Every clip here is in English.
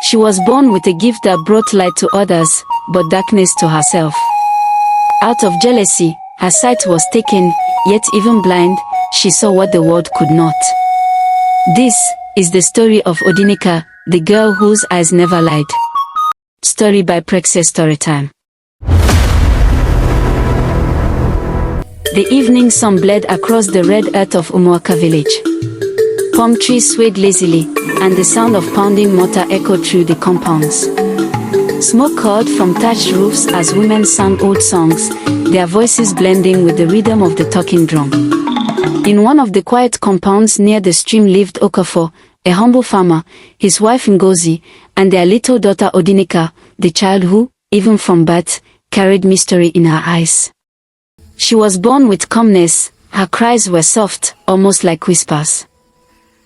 She was born with a gift that brought light to others, but darkness to herself. Out of jealousy, her sight was taken, yet even blind, she saw what the world could not. This is the story of Odinaka, the girl whose eyes never lied. Story by Prexxiestorytime. The evening sun bled across the red earth of Odinaka village. Palm trees swayed lazily, and the sound of pounding mortar echoed through the compounds. Smoke curled from thatched roofs as women sang old songs, their voices blending with the rhythm of the talking drum. In one of the quiet compounds near the stream lived Okafor, a humble farmer, his wife Ngozi, and their little daughter Odinaka, the child who, even from birth, carried mystery in her eyes. She was born with calmness, her cries were soft, almost like whispers.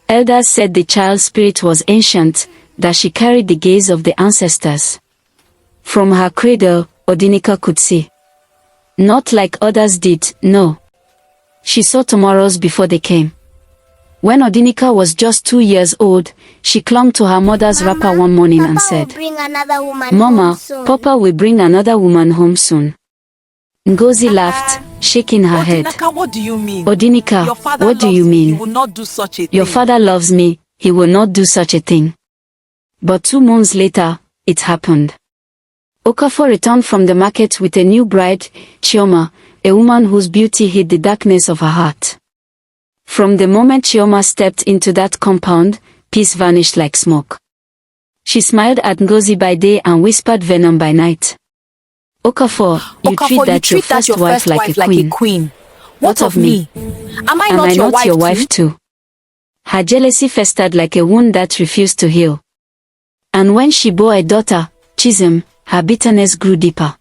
Elders said the child's spirit was ancient, that she carried the gaze of the ancestors. From her cradle, Odinaka could see. Not like others did, no. She saw tomorrows before they came. When Odinaka was just 2 years old, she clung to her mother's wrapper one morning and said, "Mama, Papa will bring another woman home soon." Ngozi laughed, shaking her head. Odinaka, what do you mean? Odinaka, what do you mean? He will not do such a thing. Your father loves me, he will not do such a thing. But 2 months later, it happened. Okafor returned from the market with a new bride, Chioma, a woman whose beauty hid the darkness of her heart. From the moment Chioma stepped into that compound, peace vanished like smoke. She smiled at Ngozi by day and whispered venom by night. Okafor, you treat that your first wife like a queen. What of me? Am I not your wife too? Her jealousy festered like a wound that refused to heal. And when she bore a daughter, Chism, her bitterness grew deeper.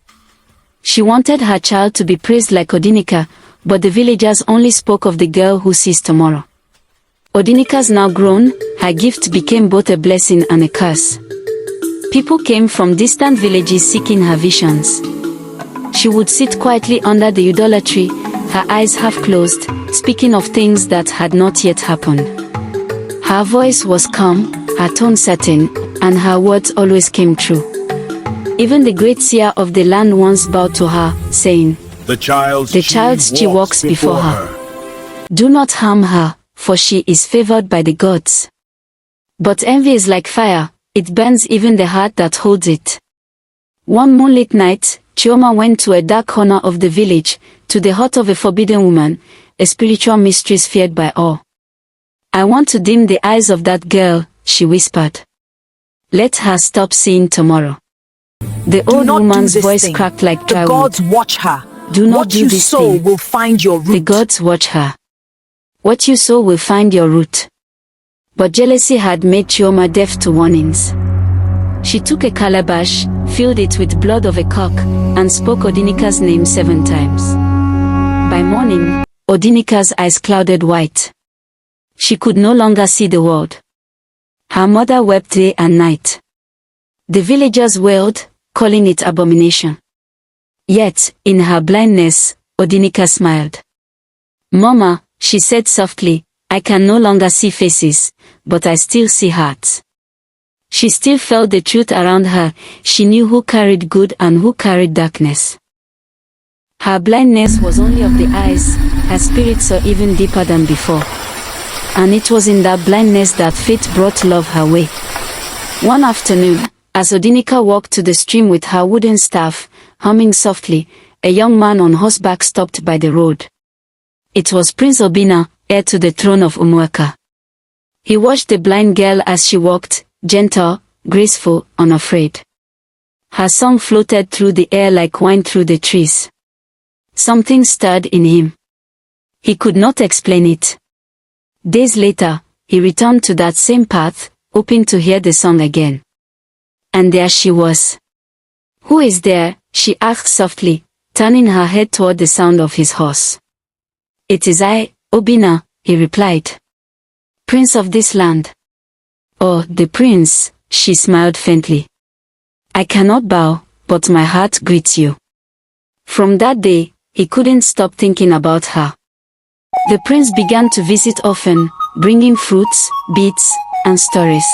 She wanted her child to be praised like Odinaka, but the villagers only spoke of the girl who sees tomorrow. Odinaka's now grown, her gift became both a blessing and a curse. People came from distant villages seeking her visions. She would sit quietly under the udala tree, her eyes half closed, speaking of things that had not yet happened. Her voice was calm, her tone certain, and her words always came true. Even the great seer of the land once bowed to her, saying, The child's she walks before her. Do not harm her, for she is favored by the gods. But envy is like fire, it burns even the heart that holds it. One moonlit night, Chioma went to a dark corner of the village, to the hut of a forbidden woman, a spiritual mistress feared by all. I want to dim the eyes of that girl, she whispered. Let her stop seeing tomorrow. The old woman's voice cracked like dry wood. The gods watch her. Do not do this thing. What you sow will find your root. The gods watch her. What you sow will find your root. But jealousy had made Chioma deaf to warnings. She took a calabash, filled it with blood of a cock, and spoke Odinaka's name 7 times. By morning, Odinaka's eyes clouded white. She could no longer see the world. Her mother wept day and night. The villagers wailed, calling it abomination. Yet, in her blindness, Odinaka smiled. Mama, she said softly, I can no longer see faces, but I still see hearts. She still felt the truth around her, she knew who carried good and who carried darkness. Her blindness was only of the eyes, her spirit saw even deeper than before. And it was in that blindness that fate brought love her way. One afternoon, as Odinaka walked to the stream with her wooden staff, humming softly, a young man on horseback stopped by the road. It was Prince Obina, heir to the throne of Umuaka. He watched the blind girl as she walked, gentle, graceful, unafraid. Her song floated through the air like wine through the trees. Something stirred in him. He could not explain it. Days later, he returned to that same path, hoping to hear the song again. And there she was. Who is there? She asked softly, turning her head toward the sound of his horse. It is I, Obina, he replied. Prince of this land. Oh, the prince, she smiled faintly. I cannot bow, but my heart greets you. From that day, he couldn't stop thinking about her. The prince began to visit often, bringing fruits, beads, and stories.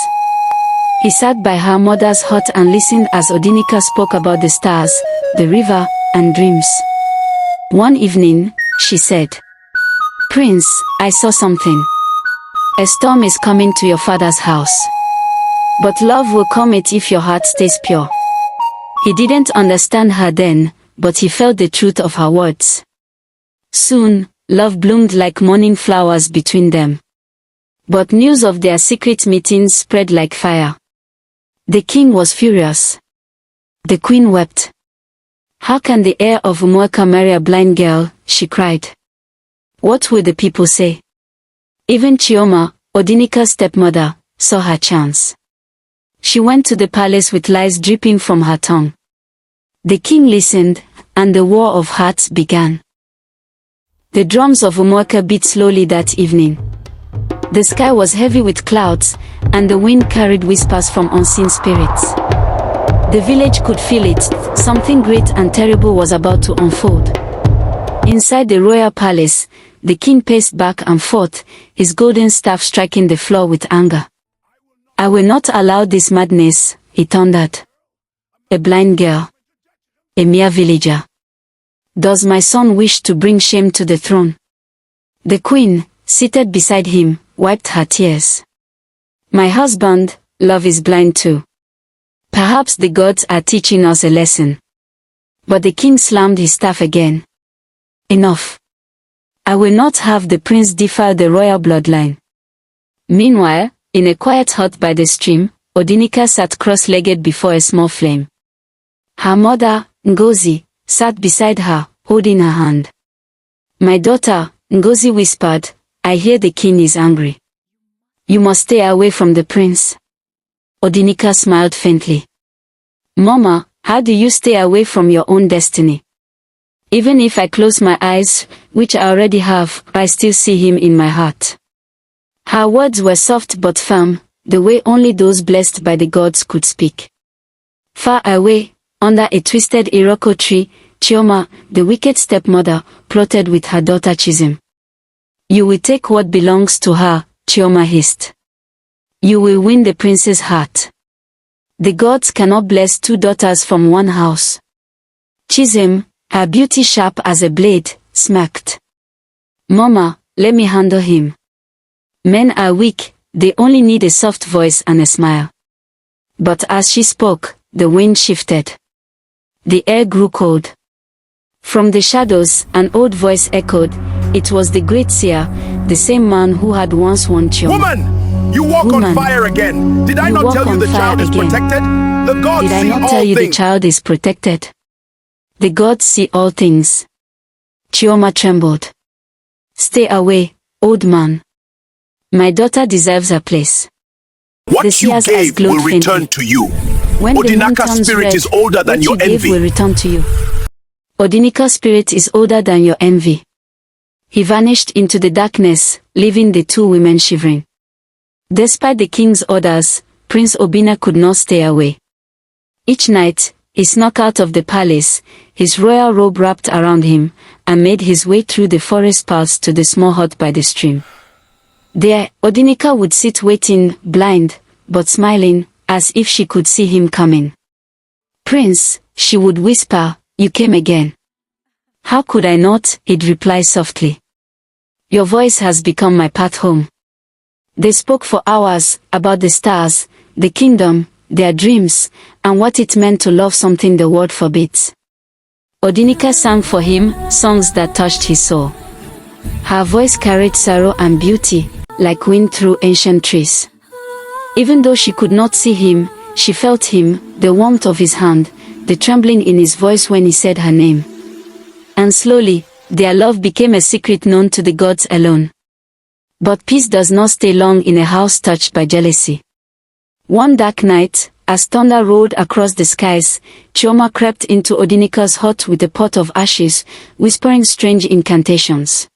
He sat by her mother's hut and listened as Odinaka spoke about the stars, the river, and dreams. One evening, she said, "Prince, I saw something. A storm is coming to your father's house. But love will calm it if your heart stays pure." He didn't understand her then, but he felt the truth of her words. Soon, love bloomed like morning flowers between them. But news of their secret meetings spread like fire. The king was furious. The queen wept. "How can the heir of Umuaka marry a blind girl?" she cried. "What will the people say?" Even Chioma, Odinaka's stepmother, saw her chance. She went to the palace with lies dripping from her tongue. The king listened, and the war of hearts began. The drums of Umuaka beat slowly that evening. The sky was heavy with clouds, and the wind carried whispers from unseen spirits. The village could feel it, something great and terrible was about to unfold. Inside the royal palace, the king paced back and forth, his golden staff striking the floor with anger. "I will not allow this madness," he thundered. "A blind girl. A mere villager. Does my son wish to bring shame to the throne?" The queen, seated beside him, wiped her tears. "My husband, love is blind too. Perhaps the gods are teaching us a lesson." But the king slammed his staff again. "Enough. I will not have the prince defile the royal bloodline." Meanwhile, in a quiet hut by the stream, Odinaka sat cross-legged before a small flame. Her mother, Ngozi, sat beside her, holding her hand. "My daughter," Ngozi whispered, "I hear the king is angry. You must stay away from the prince." Odinaka smiled faintly. "Mama, how do you stay away from your own destiny? Even if I close my eyes, which I already have, I still see him in my heart." Her words were soft but firm, the way only those blessed by the gods could speak. Far away, under a twisted Iroko tree, Chioma, the wicked stepmother, plotted with her daughter Chizim. "You will take what belongs to her," Chioma hissed. "You will win the prince's heart. The gods cannot bless two daughters from one house." Chizim, her beauty sharp as a blade, smirked. "Mama, let me handle him. Men are weak, they only need a soft voice and a smile." But as she spoke, the wind shifted. The air grew cold. From the shadows, an old voice echoed. It was the great seer, the same man who had once warned Chioma. "Woman, you walk on fire again. Did I not tell you the child is protected? The gods Did I see not all tell you the things." child is protected? The gods see all things. Chioma trembled. "Stay away, old man. My daughter deserves her place." What The you seer's eyes gave glowed will return faintly. to you. When the moon Odinaka's turns spirit red, is older than what your you gave envy. will return to you. Odinaka's spirit is older than your envy. He vanished into the darkness, leaving the two women shivering. Despite the king's orders, Prince Obina could not stay away. Each night, he snuck out of the palace, his royal robe wrapped around him, and made his way through the forest paths to the small hut by the stream. There, Odinaka would sit waiting, blind, but smiling, as if she could see him coming. "Prince," she would whisper, "you came again." "How could I not?" he'd reply softly. "Your voice has become my path home." They spoke for hours, about the stars, the kingdom, their dreams, and what it meant to love something the world forbids. Odinaka sang for him, songs that touched his soul. Her voice carried sorrow and beauty, like wind through ancient trees. Even though she could not see him, she felt him, the warmth of his hand, the trembling in his voice when he said her name. And slowly, their love became a secret known to the gods alone. But peace does not stay long in a house touched by jealousy. One dark night, as thunder rolled across the skies, Chioma crept into Odinaka's hut with a pot of ashes, whispering strange incantations.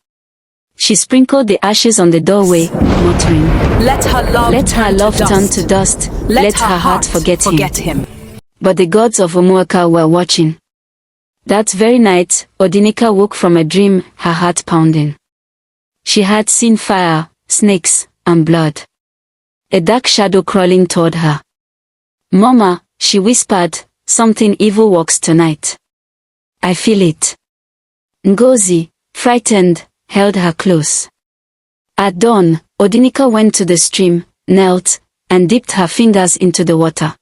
She sprinkled the ashes on the doorway, muttering, Let her love turn to dust. Let her heart forget him. But the gods of Umuaka were watching. That very night, Odinaka woke from a dream, her heart pounding. She had seen fire, snakes, and blood. A dark shadow crawling toward her. Mama, she whispered, something evil walks tonight. I feel it. Ngozi, frightened, held her close. At dawn, Odinaka went to the stream, knelt, and dipped her fingers into the water.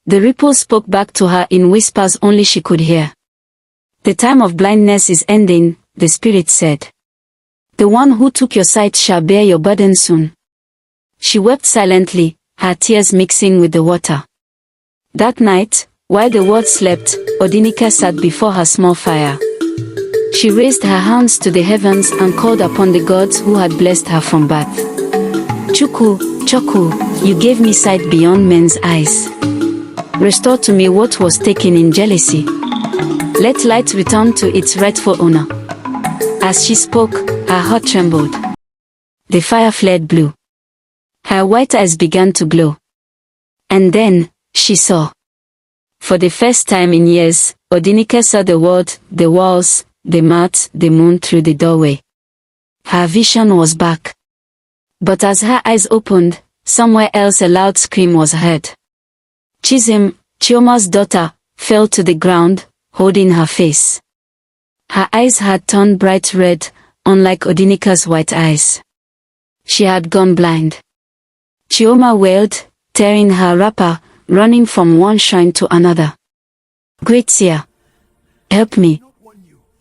The ripples spoke back to her in whispers only she could hear. The time of blindness is ending, the spirit said. The one who took your sight shall bear your burden soon. She wept silently, her tears mixing with the water. That night, while the world slept, Odinaka sat before her small fire. She raised her hands to the heavens and called upon the gods who had blessed her from birth. Chukwu, Chukwu, you gave me sight beyond men's eyes. Restore to me what was taken in jealousy. Let light return to its rightful owner. As she spoke, her heart trembled. The fire flared blue. Her white eyes began to glow. And then, she saw. For the first time in years, Odinaka saw the world, the walls, the mat, the moon through the doorway. Her vision was back. But as her eyes opened, somewhere else a loud scream was heard. Chizim, Chioma's daughter, fell to the ground, holding her face. Her eyes had turned bright red, unlike Odinaka's white eyes. She had gone blind. Chioma wailed, tearing her wrapper, running from one shrine to another. Great seer, help me.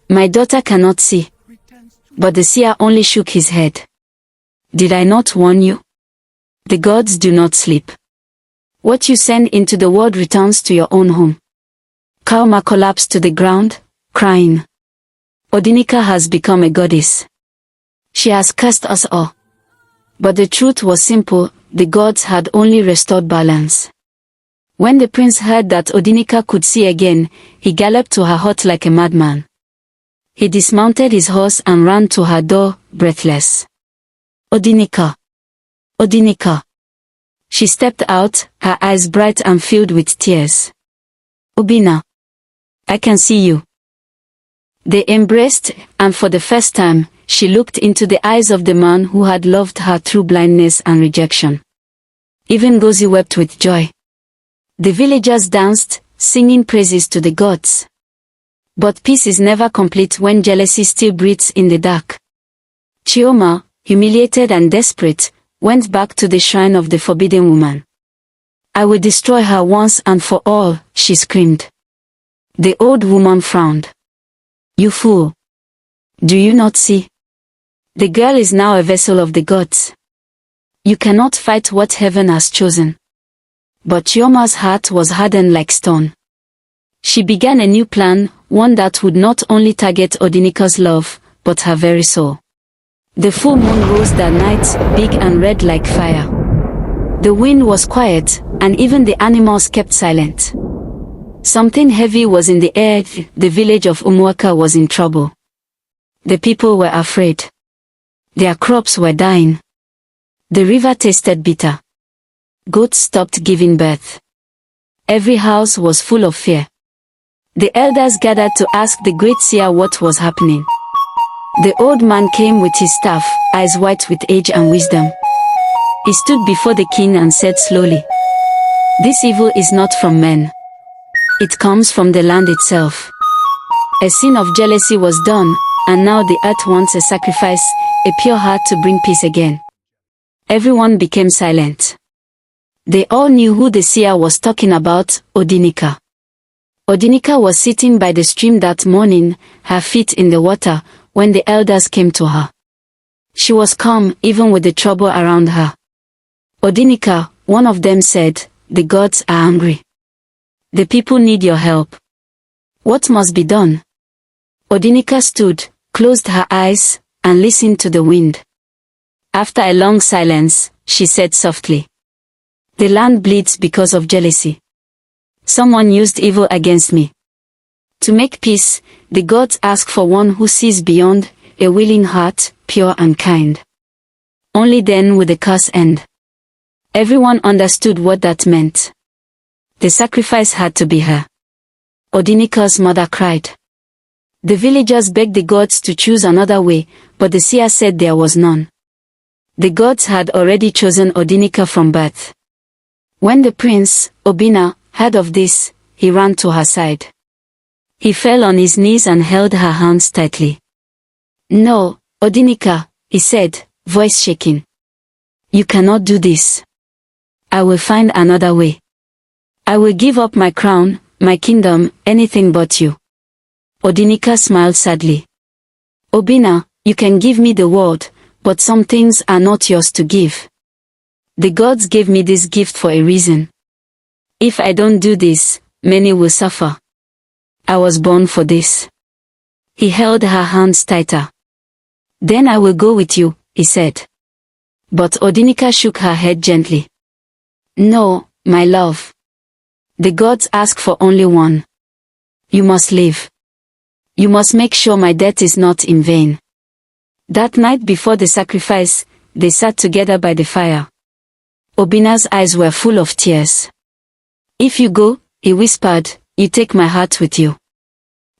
My daughter cannot see. But the seer only shook his head. Did I not warn you? The gods do not sleep. What you send into the world returns to your own home. Kauma collapsed to the ground, crying. Odinaka has become a goddess. She has cursed us all. But the truth was simple, the gods had only restored balance. When the prince heard that Odinaka could see again, he galloped to her hut like a madman. He dismounted his horse and ran to her door, breathless. Odinaka! Odinaka! She stepped out, her eyes bright and filled with tears. Obina! I can see you. They embraced, and for the first time, she looked into the eyes of the man who had loved her through blindness and rejection. Even Ngozi wept with joy. The villagers danced, singing praises to the gods. But peace is never complete when jealousy still breathes in the dark. Chioma, humiliated and desperate, went back to the shrine of the forbidden woman. I will destroy her once and for all, she screamed. The old woman frowned. You fool! Do you not see? The girl is now a vessel of the gods. You cannot fight what heaven has chosen. But Chioma's heart was hardened like stone. She began a new plan, one that would not only target Odinaka's love, but her very soul. The full moon rose that night, big and red like fire. The wind was quiet, and even the animals kept silent. Something heavy was in the air, the village of Umuaka was in trouble. The people were afraid. Their crops were dying. The river tasted bitter. Goats stopped giving birth. Every house was full of fear. The elders gathered to ask the great seer what was happening. The old man came with his staff, eyes white with age and wisdom. He stood before the king and said slowly, "This evil is not from men. It comes from the land itself. A sin of jealousy was done, and now the earth wants a sacrifice, a pure heart to bring peace again." Everyone became silent. They all knew who the seer was talking about, Odinaka. Odinaka was sitting by the stream that morning, her feet in the water, when the elders came to her. She was calm, even with the trouble around her. Odinaka, one of them said, "The gods are angry. The people need your help. What must be done?" Odinaka stood, closed her eyes, and listened to the wind. After a long silence, she said softly, "The land bleeds because of jealousy. Someone used evil against me. To make peace, the gods ask for one who sees beyond, a willing heart, pure and kind. Only then will the curse end." Everyone understood what that meant. The sacrifice had to be her. Odinaka's mother cried. The villagers begged the gods to choose another way, but the seer said there was none. The gods had already chosen Odinaka from birth. When the prince, Obina, heard of this, he ran to her side. He fell on his knees and held her hands tightly. "No, Odinaka," he said, voice shaking. "You cannot do this. I will find another way. I will give up my crown, my kingdom, anything but you." Odinaka smiled sadly. "Obina, you can give me the world, but some things are not yours to give. The gods gave me this gift for a reason. If I don't do this, many will suffer. I was born for this." He held her hands tighter. "Then I will go with you," he said. But Odinaka shook her head gently. "No, my love. The gods ask for only one. You must live. You must make sure my death is not in vain." That night before the sacrifice, they sat together by the fire. Obina's eyes were full of tears. "If you go," he whispered, "you take my heart with you."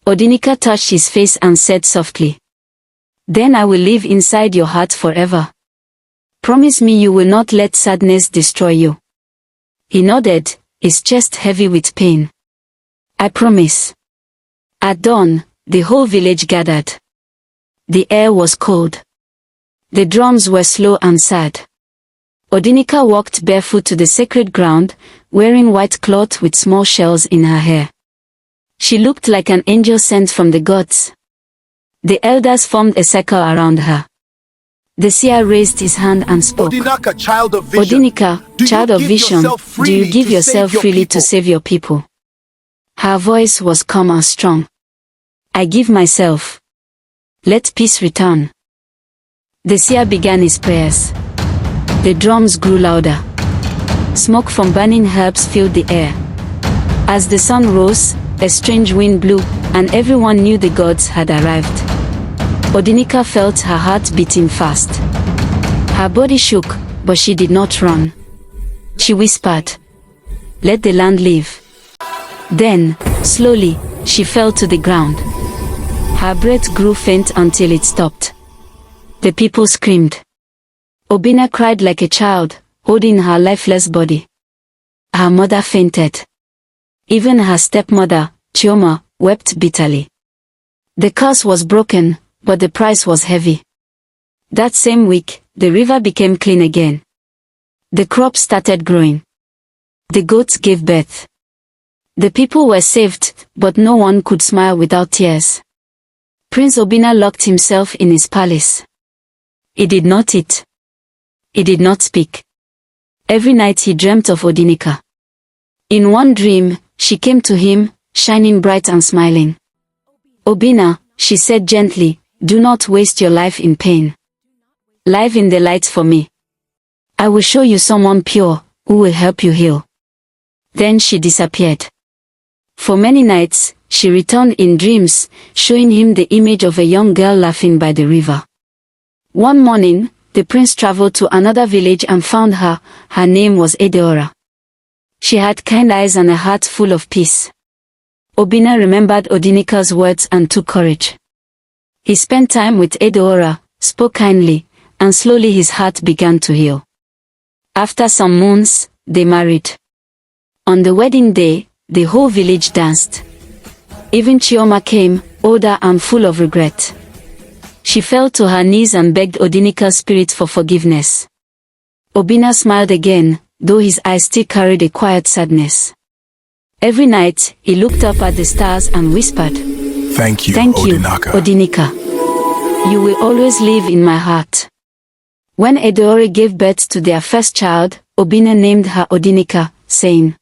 Odinaka touched his face and said softly, "Then I will live inside your heart forever. Promise me you will not let sadness destroy you." He nodded, his chest heavy with pain. "I promise." At dawn, the whole village gathered. The air was cold. The drums were slow and sad. Odinaka walked barefoot to the sacred ground, wearing white cloth with small shells in her hair. She looked like an angel sent from the gods. The elders formed a circle around her. The seer raised his hand and spoke. Odinaka, child of vision. Odinaka, child of vision, do you give yourself freely to save your people? Her voice was calm and strong. "I give myself. Let peace return." The seer began his prayers. The drums grew louder. Smoke from burning herbs filled the air. As the sun rose, a strange wind blew, and everyone knew the gods had arrived. Odinaka felt her heart beating fast. Her body shook, but she did not run. She whispered, "Let the land live." Then, slowly, she fell to the ground. Her breath grew faint until it stopped. The people screamed. Obina cried like a child, holding her lifeless body. Her mother fainted. Even her stepmother, Chioma, wept bitterly. The curse was broken, but the price was heavy. That same week, the river became clean again. The crops started growing. The goats gave birth. The people were saved, but no one could smile without tears. Prince Obina locked himself in his palace. He did not eat. He did not speak. Every night he dreamt of Odinaka. In one dream, she came to him, shining bright and smiling. "Obina," she said gently, "do not waste your life in pain. Live in the light for me. I will show you someone pure, who will help you heal." Then she disappeared. For many nights, she returned in dreams, showing him the image of a young girl laughing by the river. One morning, the prince traveled to another village and found her. Her name was Edeora. She had kind eyes and a heart full of peace. Obina remembered Odinaka's words and took courage. He spent time with Edeora, spoke kindly, and slowly his heart began to heal. After some months, they married. On the wedding day, the whole village danced. Even Chioma came, older and full of regret. She fell to her knees and begged Odinaka's spirit for forgiveness. Obina smiled again, though his eyes still carried a quiet sadness. Every night, he looked up at the stars and whispered, Thank you, Odinaka. You will always live in my heart." When Edeora gave birth to their first child, Obina named her Odinaka, saying,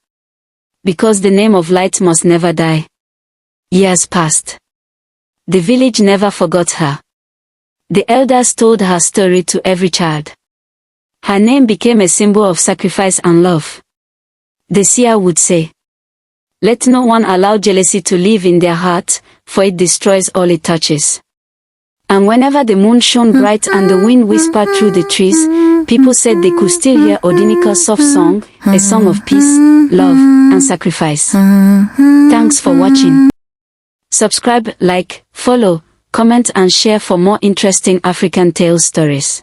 "Because the name of light must never die." Years passed. The village never forgot her. The elders told her story to every child. Her name became a symbol of sacrifice and love. The seer would say, "Let no one allow jealousy to live in their heart, for it destroys all it touches." And whenever the moon shone bright and the wind whispered through the trees, people said they could still hear Odinaka's soft song, a song of peace, love, and sacrifice. Thanks for watching. Subscribe, like, follow, comment and share for more interesting African tale stories.